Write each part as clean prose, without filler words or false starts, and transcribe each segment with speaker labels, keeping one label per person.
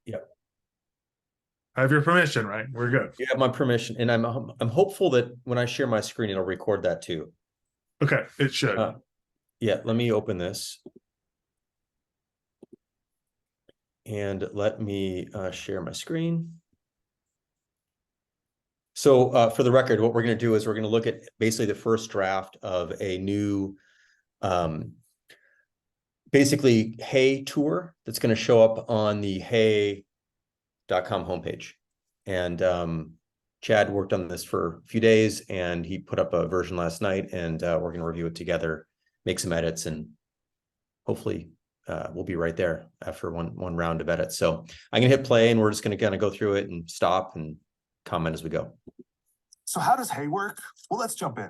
Speaker 1: Yep.
Speaker 2: I have your permission, right? We're good.
Speaker 1: You have my permission, and I'm hopeful that when I share my screen, it'll record that too.
Speaker 2: Okay, it should.
Speaker 1: Yeah, let me open this. And let me share my screen. So for the record, what we're going to do is we're going to look at basically the first draft of a new basically Hey tour that's going to show up on the hey.com homepage. And Chad worked on this for a few days, and he put up a version last night, and we're going to review it together, make some edits, and hopefully we'll be right there after one round of edits. So I'm going to hit play, and we're just going to kind of go through it and stop and comment as we go.
Speaker 3: So how does Hey work? Well, let's jump in.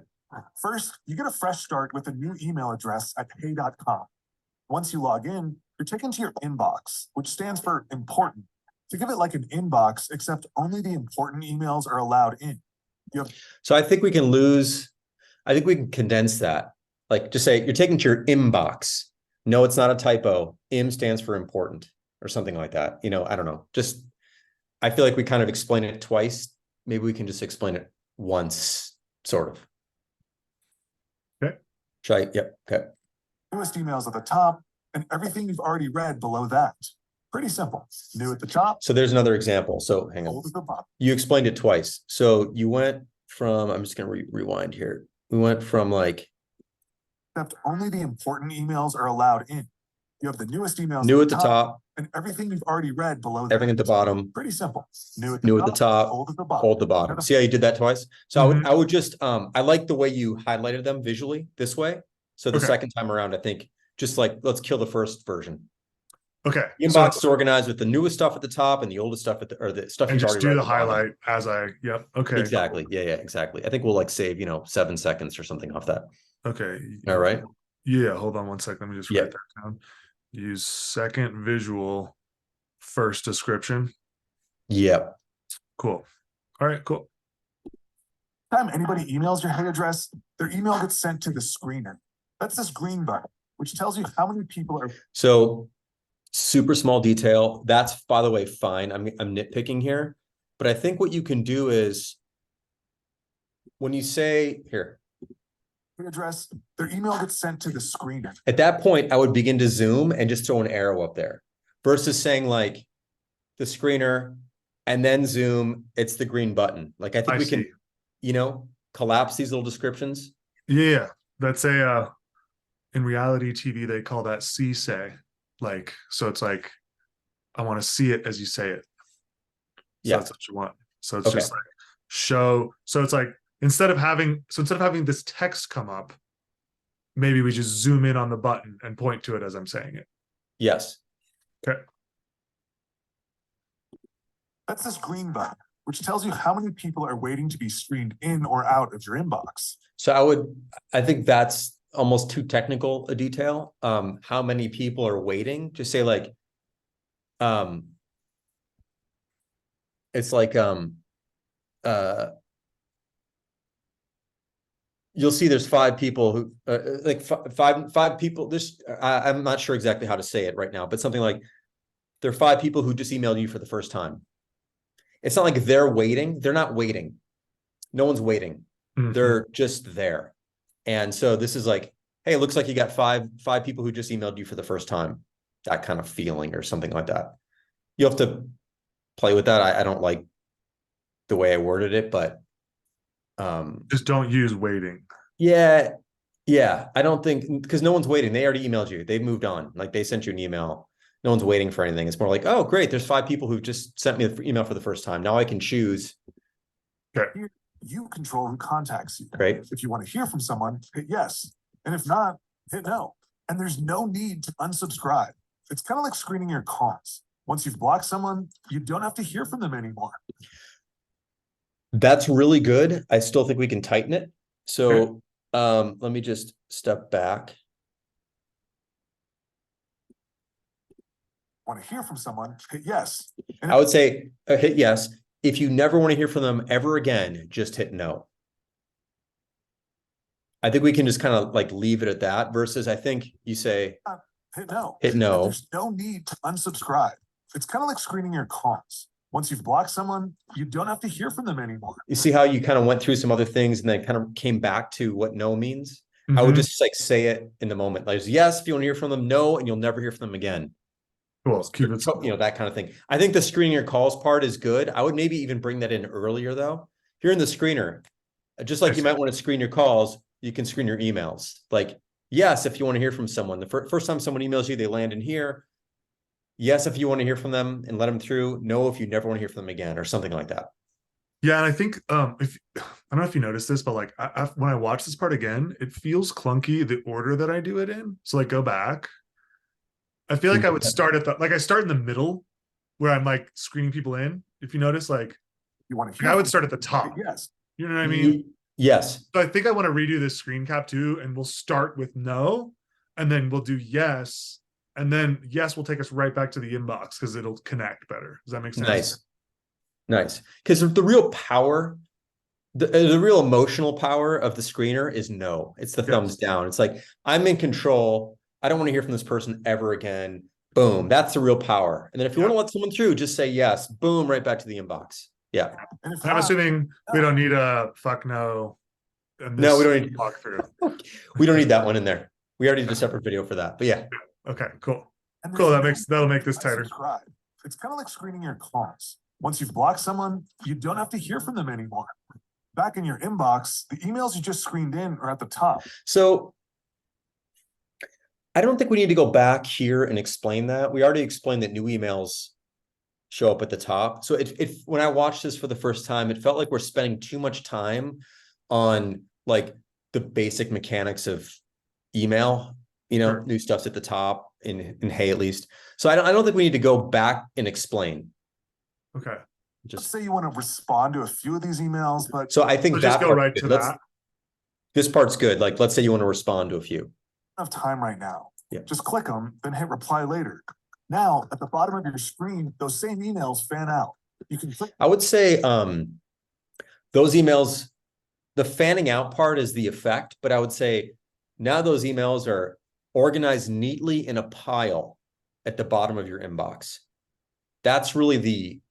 Speaker 3: First, you get a fresh start with a new email address at hey.com. Once you log in, you're taken to your inbox, which stands for important. Think of it like an inbox, except only the important emails are allowed in.
Speaker 1: So I think we can condense that. Like, just say you're taken to your inbox. No, it's not a typo. IM stands for important or something like that. You know, I don't know. Just, I feel like we kind of explain it twice. Maybe we can just explain it once, sort of.
Speaker 2: Okay.
Speaker 1: Should I? Yep. Okay.
Speaker 3: Newest emails at the top and everything you've already read below that. Pretty simple. New at the top.
Speaker 1: So there's another example. So hang on.
Speaker 3: Old at the bottom.
Speaker 1: You explained it twice. So you went from, I'm just going to rewind here. We went from like.
Speaker 3: Except only the important emails are allowed in. You have the newest emails.
Speaker 1: New at the top.
Speaker 3: And everything you've already read below that.
Speaker 1: Everything at the bottom.
Speaker 3: Pretty simple. New at
Speaker 1: the top.
Speaker 3: Old at the bottom.
Speaker 1: Old at the bottom. See how you did that twice? So I would just, I like the way you highlighted them visually this way. So the second time around, I think just like, let's kill the first version.
Speaker 2: Okay.
Speaker 1: The inbox is organized with the newest stuff at the top and the oldest stuff at the, or the stuff
Speaker 2: and just do the highlight as yep. Okay.
Speaker 1: Exactly. Yeah, exactly. I think we'll like save, 7 seconds or something off that.
Speaker 2: Okay.
Speaker 1: All right.
Speaker 2: Yeah. Hold on 1 second. Let me just write that down. Use second visual, first description.
Speaker 1: Yep.
Speaker 2: Cool. All right, cool.
Speaker 3: Time anybody emails your Hey address, their email gets sent to the screener. That's this green button, which tells you how many people are.
Speaker 1: So super small detail. That's, by the way, fine. I'm nitpicking here, but I think what you can do is when you say here,
Speaker 3: address, their email gets sent to the screener.
Speaker 1: At that point, I would begin to zoom and just throw an arrow up there versus saying like the screener and then zoom. It's the green button. Like I think we can, collapse these little descriptions.
Speaker 2: Yeah, that's in reality TV, they call that say. Like, so it's like, I want to see it as you say it. So that's what you want. So it's just like show. So it's like, instead of having this text come up, maybe we just zoom in on the button and point to it as I'm saying it.
Speaker 1: Yes.
Speaker 2: Okay.
Speaker 3: That's this green button, which tells you how many people are waiting to be screened in or out of your inbox.
Speaker 1: So I think that's almost too technical a detail. How many people are waiting? Just say like, it's like, you'll see there's 5 people who like five people. This I'm not sure exactly how to say it right now, but something like there are 5 people who just emailed you for the first time. It's not like they're waiting. They're not waiting. No one's waiting. They're just there. And so this is like, hey, it looks like you got five people who just emailed you for the first time. That kind of feeling or something like that. You have to play with that. I don't like the way I worded it, but
Speaker 2: just don't use waiting.
Speaker 1: Yeah. I don't think, because no one's waiting. They already emailed you. They've moved on. Like they sent you an email. No one's waiting for anything. It's more like, oh, great. There's 5 people who just sent me the email for the first time. Now I can choose.
Speaker 2: Okay.
Speaker 3: You control who contacts you.
Speaker 1: Right.
Speaker 3: If you want to hear from someone, hit yes. And if not, hit no. And there's no need to unsubscribe. It's kind of like screening your calls. Once you've blocked someone, you don't have to hear from them anymore.
Speaker 1: That's really good. I still think we can tighten it. So let me just step back.
Speaker 3: Want to hear from someone, hit yes.
Speaker 1: I would say hit yes. If you never want to hear from them ever again, just hit no. I think we can just kind of like leave it at that versus I think you say
Speaker 3: hit no.
Speaker 1: Hit no.
Speaker 3: And there's no need to unsubscribe. It's kind of like screening your calls. Once you've blocked someone, you don't have to hear from them anymore.
Speaker 1: You see how you kind of went through some other things and then kind of came back to what no means? I would
Speaker 2: Mhm.
Speaker 1: just like say it in the moment. Like, yes, if you want to hear from them, no, and you'll never hear from them again.
Speaker 2: Cool. Keep it
Speaker 1: You know, that kind of thing. I think the screening your calls part is good. I would maybe even bring that in earlier though. If you're in the screener, just like you might want to screen your calls, you can screen your emails. Like, yes, if you want to hear from someone, the first time someone emails you, they land in here. Yes, if you want to hear from them and let them through. No, if you never want to hear from them again, or something like that.
Speaker 2: Yeah, and I think if I don't know if you noticed this, but like when I watch this part again, it feels clunky the order that I do it in. So like go back. I feel like I would start at I start in the middle where I'm like screening people in. If you notice, like
Speaker 3: You want to hear
Speaker 2: I would
Speaker 3: from
Speaker 2: start at the
Speaker 3: them,
Speaker 2: top.
Speaker 3: yes.
Speaker 2: You know what I mean?
Speaker 1: Yes.
Speaker 2: So I think I want to redo this screen cap too, and we'll start with no, and then we'll do yes, and then yes will take us right back to the inbox because it'll connect better. Does that make sense?
Speaker 1: Nice. Because the real power, the real emotional power of the screener is no. It's the thumbs down. It's like, I'm in control. I don't want to hear from this person ever again. Boom. That's the real power. And then if you want to let someone through, just say yes. Boom, right back to the inbox. Yeah.
Speaker 2: And I'm assuming we don't need a fuck no.
Speaker 1: No, we don't need
Speaker 2: walkthrough.
Speaker 1: We don't need that one in there. We already did a separate video for that. But yeah.
Speaker 2: Okay, cool. Cool. That'll make this tighter.
Speaker 3: Subscribe. It's kind of like screening your calls. Once you've blocked someone, you don't have to hear from them anymore. Back in your inbox, the emails you just screened in are at the top.
Speaker 1: So I don't think we need to go back here and explain that. We already explained that new emails show up at the top. So when I watched this for the first time, it felt like we're spending too much time on like the basic mechanics of email, new stuff's at the top in Hey, at least. So I don't think we need to go back and explain.
Speaker 2: Okay.
Speaker 3: Just say you want to respond to a few of these emails, but
Speaker 1: so I think that
Speaker 2: just go right to that.
Speaker 1: This part's good. Like, let's say you want to respond to a few.
Speaker 3: Have time right now.
Speaker 1: Yeah.
Speaker 3: Just click them, then hit reply later. Now at the bottom of your screen, those same emails fan out. You can click.
Speaker 1: I would say those emails, the fanning out part is the effect, but I would say now those emails are organized neatly in a pile at the bottom of your inbox. That's really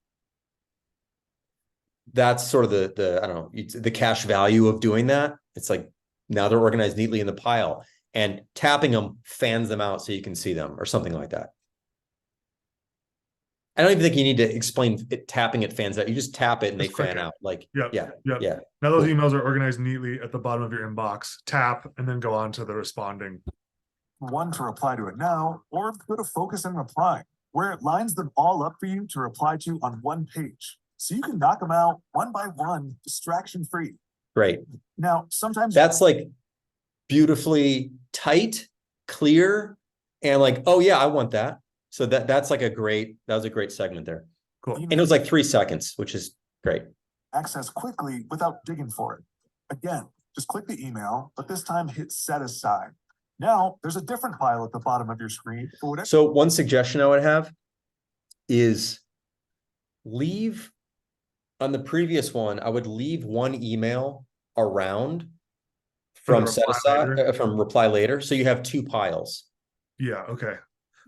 Speaker 1: that's sort of the I don't know, the cash value of doing that. It's like now they're organized neatly in the pile, and tapping them fans them out so you can see them or something like that. I don't even think you need to explain it. Tapping it fans out. You just tap it and they fan out. Like, yeah.
Speaker 2: Now those emails are organized neatly at the bottom of your inbox. Tap and then go on to the responding.
Speaker 3: One to reply to it now, or go to focus and reply, where it lines them all up for you to reply to on one page. So you can knock them out one by one, distraction free.
Speaker 1: Great.
Speaker 3: Now, sometimes
Speaker 1: that's like beautifully tight, clear, and like, oh yeah, I want that. So that was a great segment there.
Speaker 2: Cool.
Speaker 1: And it was like 3 seconds, which is great.
Speaker 3: Access quickly without digging for it. Again, just click the email, but this time hit set aside. Now there's a different file at the bottom of your screen for whatever.
Speaker 1: So one suggestion I would have is leave on the previous one, I would leave one email around from set aside, from reply later. So you have 2 piles.
Speaker 2: Yeah. Okay.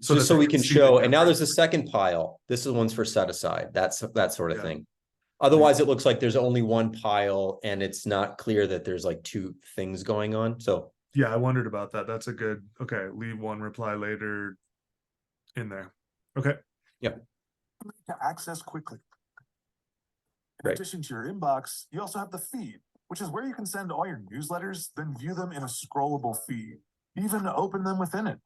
Speaker 1: So just so we can show, and now there's a second pile. This is one's for set aside. That's that sort of thing. Otherwise, it looks like there's only one pile and it's not clear that there's like 2 things going on. So
Speaker 2: yeah, I wondered about that. That's a good, okay. Leave one reply later in there. Okay.
Speaker 1: Yep.
Speaker 3: To access quickly. In addition to your inbox, you also have the feed, which is where you can send all your newsletters, then view them in a scrollable feed, even open them within it.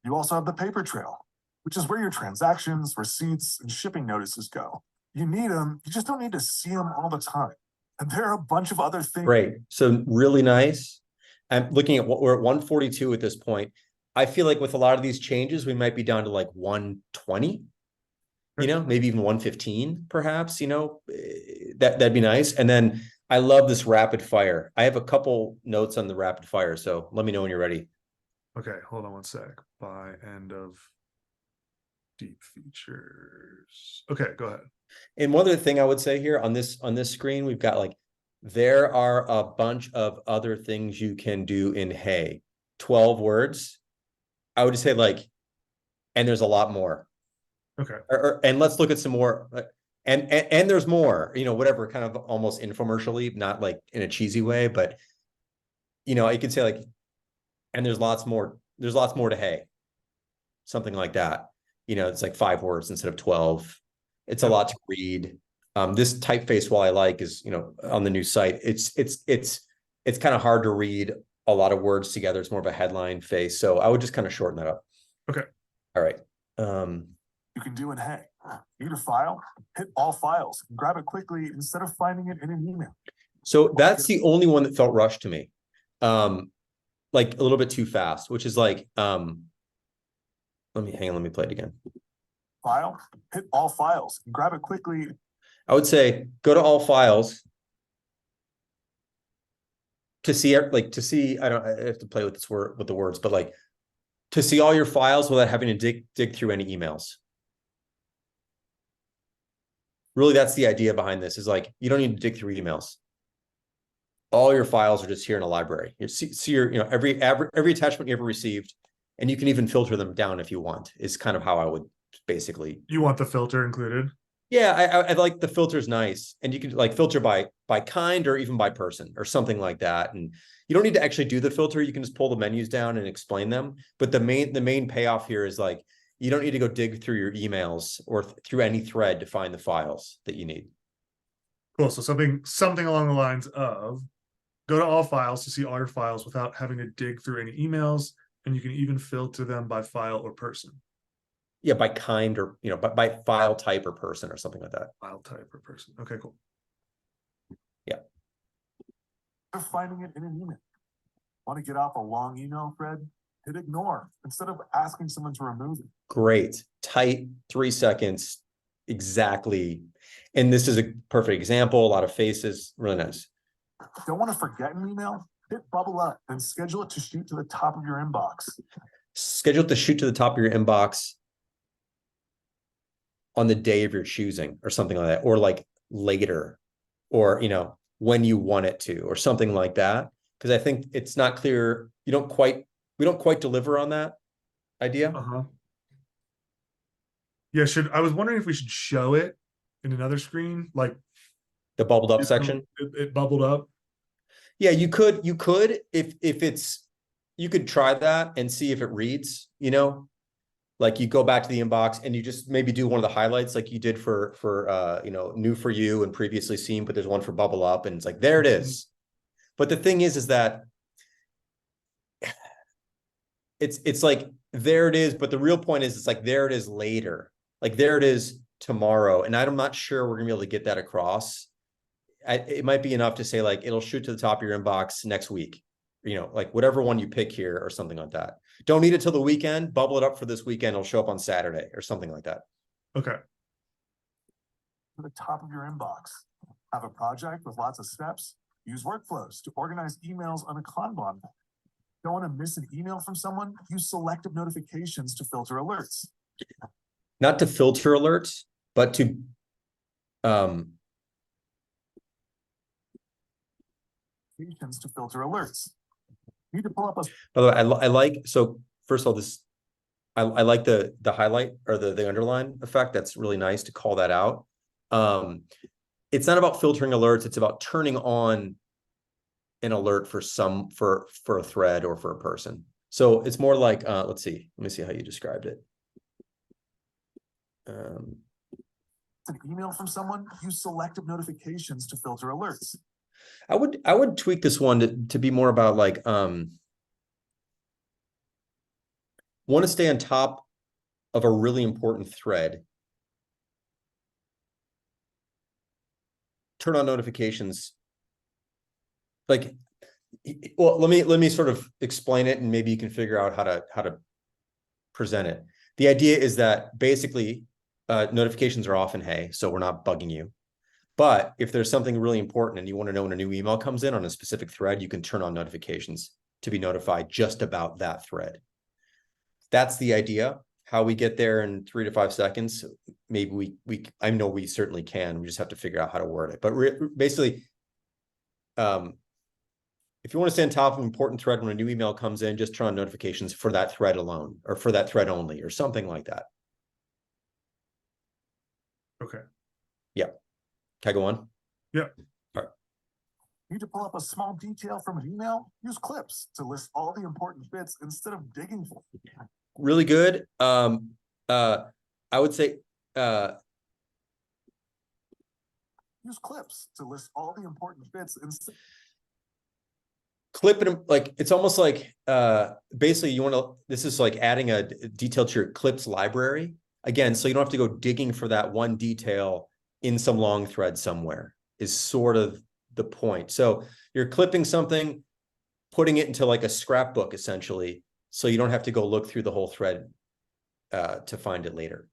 Speaker 3: You also have the paper trail, which is where your transactions, receipts, and shipping notices go. You need them, you just don't need to see them all the time. And there are a bunch of other things.
Speaker 1: Great. So really nice. I'm looking at what we're at 142 at this point. I feel like with a lot of these changes, we might be down to like 120, maybe even 115, perhaps, that'd be nice. And then I love this rapid fire. I have a couple notes on the rapid fire. So let me know when you're ready.
Speaker 2: Okay. Hold on one sec. By end of deep features. Okay, go ahead.
Speaker 1: And one other thing I would say here on this screen, we've got like, there are a bunch of other things you can do in Hey, 12 words. I would say like, and there's a lot more.
Speaker 2: Okay.
Speaker 1: And let's look at some more. And there's more, whatever, kind of almost infomercially, not like in a cheesy way, but you can say like, and there's lots more to hey, something like that. It's like 5 words instead of 12. It's a lot to read. This typeface, while I like, is on the new site, it's kind of hard to read a lot of words together. It's more of a headline face, so I would just kind of shorten that up.
Speaker 2: Okay.
Speaker 1: All right.
Speaker 3: You can do in Hey. Need a file? Hit all files. Grab it quickly instead of finding it in an email.
Speaker 1: So that's the only one that felt rushed to me. Like a little bit too fast, which is like, let me play it again.
Speaker 3: File, hit all files. Grab it quickly.
Speaker 1: I would say go to all files to see, I have to play with this word, with the words, but like to see all your files without having to dig through any emails. Really, that's the idea behind this, is like, you don't need to dig through emails. All your files are just here in a library. You see your, every attachment you ever received, and you can even filter them down if you want, is kind of how I would basically.
Speaker 2: You want the filter included?
Speaker 1: Yeah, I like the filter's nice, and you can like filter by kind or even by person or something like that. And you don't need to actually do the filter. You can just pull the menus down and explain them. But the main payoff here is like, you don't need to go dig through your emails or through any thread to find the files that you need.
Speaker 2: Cool. So something along the lines of go to all files to see all your files without having to dig through any emails, and you can even filter them by file or person.
Speaker 1: Yeah, by kind or by file type or person or something like that.
Speaker 2: File type or person. Okay, cool.
Speaker 1: Yeah.
Speaker 3: They're finding it in an email. Want to get off a long email thread? Hit ignore instead of asking someone to remove it.
Speaker 1: Great. Tight, 3 seconds. Exactly. And this is a perfect example. A lot of faces. Really nice.
Speaker 3: Don't want to forget an email? Hit bubble up and schedule it to shoot to the top of your inbox.
Speaker 1: Schedule it to shoot to the top of your inbox on the day of your choosing or something like that, or like later, or when you want it to, or something like that. Because I think it's not clear. We don't quite deliver on that idea.
Speaker 2: Yeah, I was wondering if we should show it in another screen, like
Speaker 1: the bubbled up section.
Speaker 2: It bubbled up.
Speaker 1: Yeah, you could if it's, you could try that and see if it reads, like you go back to the inbox and you just maybe do one of the highlights like you did for new for you and previously seen, but there's one for bubble up and it's like, there it is. But the thing is that it's like, there it is. But the real point is, it's like, there it is later, like there it is tomorrow. And I'm not sure we're gonna be able to get that across. It might be enough to say like, it'll shoot to the top of your inbox next week, like whatever one you pick here or something like that. Don't need it till the weekend, bubble it up for this weekend. It'll show up on Saturday or something like that.
Speaker 2: Okay.
Speaker 3: To the top of your inbox. Have a project with lots of steps? Use workflows to organize emails on a Kanban. Don't want to miss an email from someone? Use selective notifications to filter alerts.
Speaker 1: Not to filter alerts, but to
Speaker 3: to filter alerts. Need to pull up a.
Speaker 1: By the way, I like, so first of all, this, I like the highlight or the underline effect. That's really nice to call that out. It's not about filtering alerts. It's about turning on an alert for a thread or for a person. So it's more like, let me see how you described it.
Speaker 3: An email from someone? Use selective notifications to filter alerts.
Speaker 1: I would tweak this one to be more about like, want to stay on top of a really important thread. Turn on notifications. Like, well, let me sort of explain it, and maybe you can figure out how to present it. The idea is that basically notifications are often hey, so we're not bugging you. But if there's something really important and you want to know when a new email comes in on a specific thread, you can turn on notifications to be notified just about that thread. That's the idea. How we get there in 3 to 5 seconds, maybe I know we certainly can. We just have to figure out how to word it. But basically, if you want to stay on top of an important thread when a new email comes in, just turn on notifications for that thread alone, or for that thread only, or something like that.
Speaker 2: Okay.
Speaker 1: Yeah. Can I go on?
Speaker 2: Yeah.
Speaker 3: Need to pull up a small detail from an email? Use clips to list all the important bits instead of digging for them.
Speaker 1: Really good. I would say
Speaker 3: Use clips to list all the important bits instead.
Speaker 1: clip it, like it's almost like basically you want to, this is like adding a detail to your clips library again, so you don't have to go digging for that one detail in some long thread somewhere, is sort of the point. So you're clipping something, putting it into like a scrapbook essentially, so you don't have to go look through the whole thread to find it later.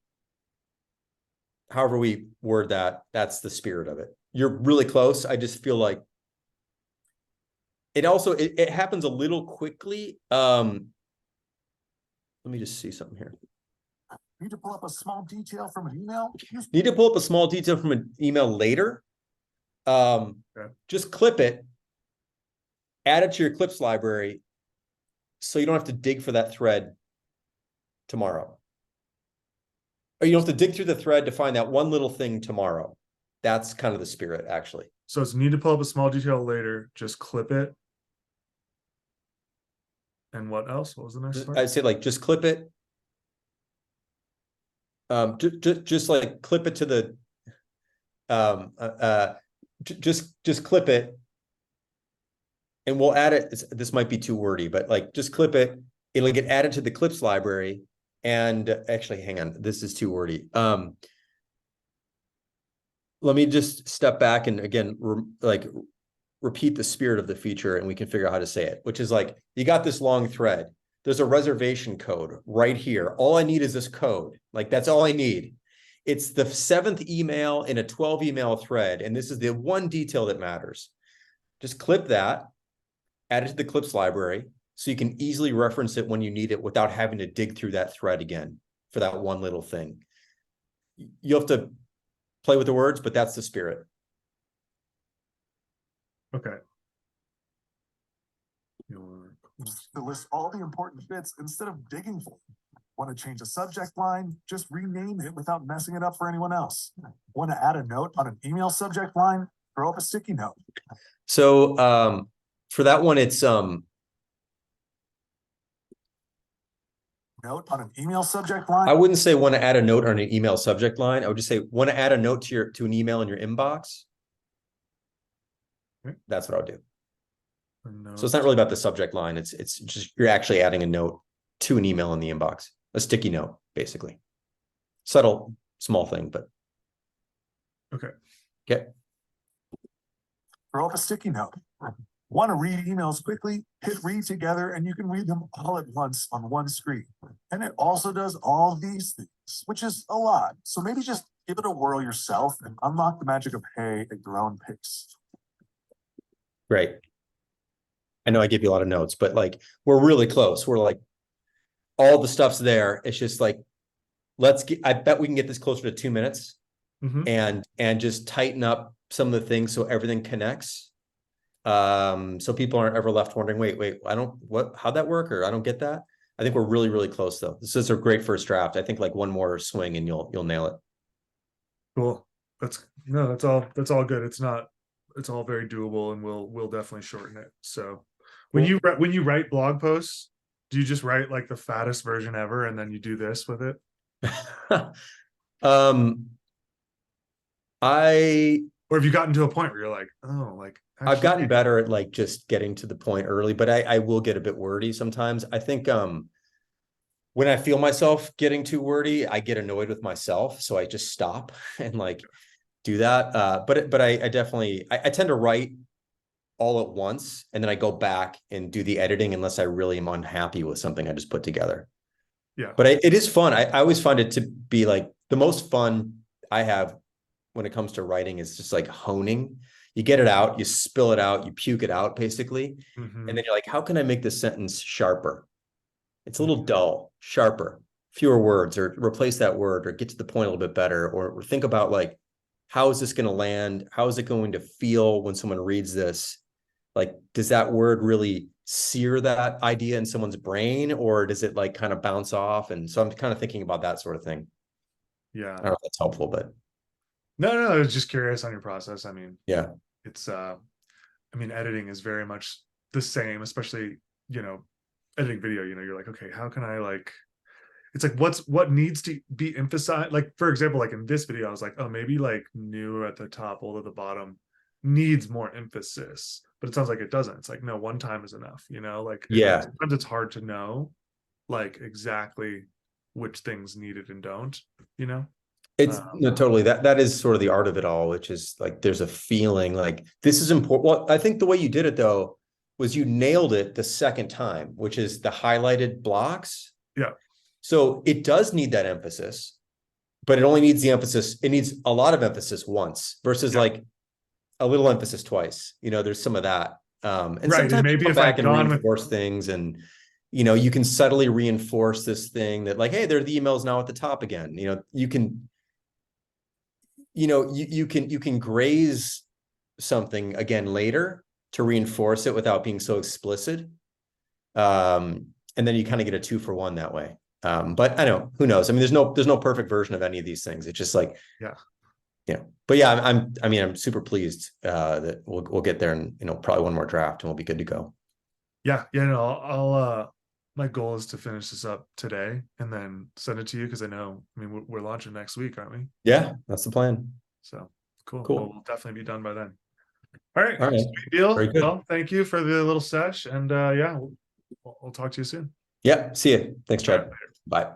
Speaker 1: However we word that, that's the spirit of it. You're really close. I just feel like it also, it happens a little quickly. Let me just see something here.
Speaker 3: Need to pull up a small detail from an email?
Speaker 1: Need to pull up a small detail from an email later. Just clip it, add it to your clips library, so you don't have to dig for that thread tomorrow. Or you don't have to dig through the thread to find that one little thing tomorrow. That's kind of the spirit, actually.
Speaker 2: So it's need to pull up a small detail later, just clip it. And what else? What was the next part?
Speaker 1: I'd say like just clip it. Just like clip it to the just clip it, and we'll add it. This might be too wordy, but like just clip it. It'll get added to the clips library. And actually, hang on, this is too wordy. Let me just step back and again, repeat the spirit of the feature, and we can figure out how to say it, which is like, you got this long thread. There's a reservation code right here. All I need is this code. Like, that's all I need. It's the 7th email in a 12 email thread. And this is the one detail that matters. Just clip that, add it to the clips library, so you can easily reference it when you need it without having to dig through that thread again for that one little thing. You'll have to play with the words, but that's the spirit.
Speaker 2: Okay.
Speaker 3: To list all the important bits instead of digging for them. Want to change a subject line? Just rename it without messing it up for anyone else. Want to add a note on an email subject line? Throw up a sticky note.
Speaker 1: So for that one, it's
Speaker 3: note on an email subject line.
Speaker 1: I wouldn't say want to add a note on an email subject line. I would just say want to add a note to an email in your inbox.
Speaker 2: Okay.
Speaker 1: That's what I would do. So it's not really about the subject line. It's just you're actually adding a note to an email in the inbox, a sticky note, basically. Subtle, small thing, but
Speaker 2: okay.
Speaker 1: Okay.
Speaker 3: Throw up a sticky note. Want to read emails quickly? Hit read together and you can read them all at once on one screen. And it also does all these things, which is a lot. So maybe just give it a whirl yourself and unlock the magic of Hey at your own pace.
Speaker 1: Great. I know I gave you a lot of notes, but like, we're really close. We're like, all the stuff's there. It's just like, I bet we can get this closer to 2 minutes and just tighten up some of the things so everything connects. So people aren't ever left wondering, wait, how'd that work? Or I don't get that. I think we're really, really close though. This is a great first draft. I think like one more swing and you'll nail it.
Speaker 2: Cool. That's all good. It's all very doable, and we'll definitely shorten it. So when you write blog posts, do you just write like the fattest version ever and then you do this with it? Or have you gotten to a point where you're like, oh, like
Speaker 1: actually, I've gotten better at like just getting to the point early, but I will get a bit wordy sometimes. I think when I feel myself getting too wordy, I get annoyed with myself, so I just stop and like do that. But I definitely I tend to write all at once, and then I go back and do the editing unless I really am unhappy with something I just put together.
Speaker 2: Yeah.
Speaker 1: But it is fun. I always find it to be like the most fun I have when it comes to writing is just like honing. You get it out, you spill it out, you puke it out basically. And then you're like, how can I make this sentence sharper? It's a little dull, sharper, fewer words, or replace that word, or get to the point a little bit better, or think about like, how is this going to land? How is it going to feel when someone reads this? Like, does that word really sear that idea in someone's brain, or does it like kind of bounce off? And so I'm kind of thinking about that sort of thing.
Speaker 2: Yeah.
Speaker 1: I don't know if that's helpful, but
Speaker 2: No, I was just curious on your process. I mean,
Speaker 1: Yeah.
Speaker 2: it's I mean, editing is very much the same, especially, editing video, you're like, okay, how can I like, it's like, what needs to be emphasized? Like, for example, like in this video, I was like, oh, maybe like new at the top, old at the bottom needs more emphasis, but it sounds like it doesn't. It's like, no, one time is enough, like,
Speaker 1: Yeah.
Speaker 2: sometimes it's hard to know like exactly which things needed and don't,
Speaker 1: It's no, totally. That is sort of the art of it all, which is like there's a feeling like this is important. Well, I think the way you did it though was you nailed it the second time, which is the highlighted blocks.
Speaker 2: Yeah.
Speaker 1: So it does need that emphasis, but it only needs the emphasis. It needs a lot of emphasis once versus like a little emphasis twice. There's some of that. And
Speaker 2: right.
Speaker 1: sometimes
Speaker 2: And maybe
Speaker 1: you come
Speaker 2: if
Speaker 1: back
Speaker 2: I'd
Speaker 1: and
Speaker 2: gone
Speaker 1: reinforce things and you can subtly reinforce this thing that like, hey, there are the emails now at the top again. You can you can graze something again later to reinforce it without being so explicit. And then you kind of get a 2-for-1 that way. But I know, who knows? I mean, there's no perfect version of any of these things. It's just like, but yeah, I'm super pleased that we'll get there and, probably one more draft and we'll be good to go.
Speaker 2: Yeah. No, I'll my goal is to finish this up today and then send it to you. Cause I know, we're launching next week, aren't we?
Speaker 1: Yeah, that's the plan.
Speaker 2: So cool.
Speaker 1: Cool.
Speaker 2: We'll definitely be done by then. All right.
Speaker 1: Sweet
Speaker 2: deal.
Speaker 1: Very good.
Speaker 2: Well, thank you for the little sesh and we'll talk to you soon.
Speaker 1: Yeah. See you. Thanks, Chad. Bye.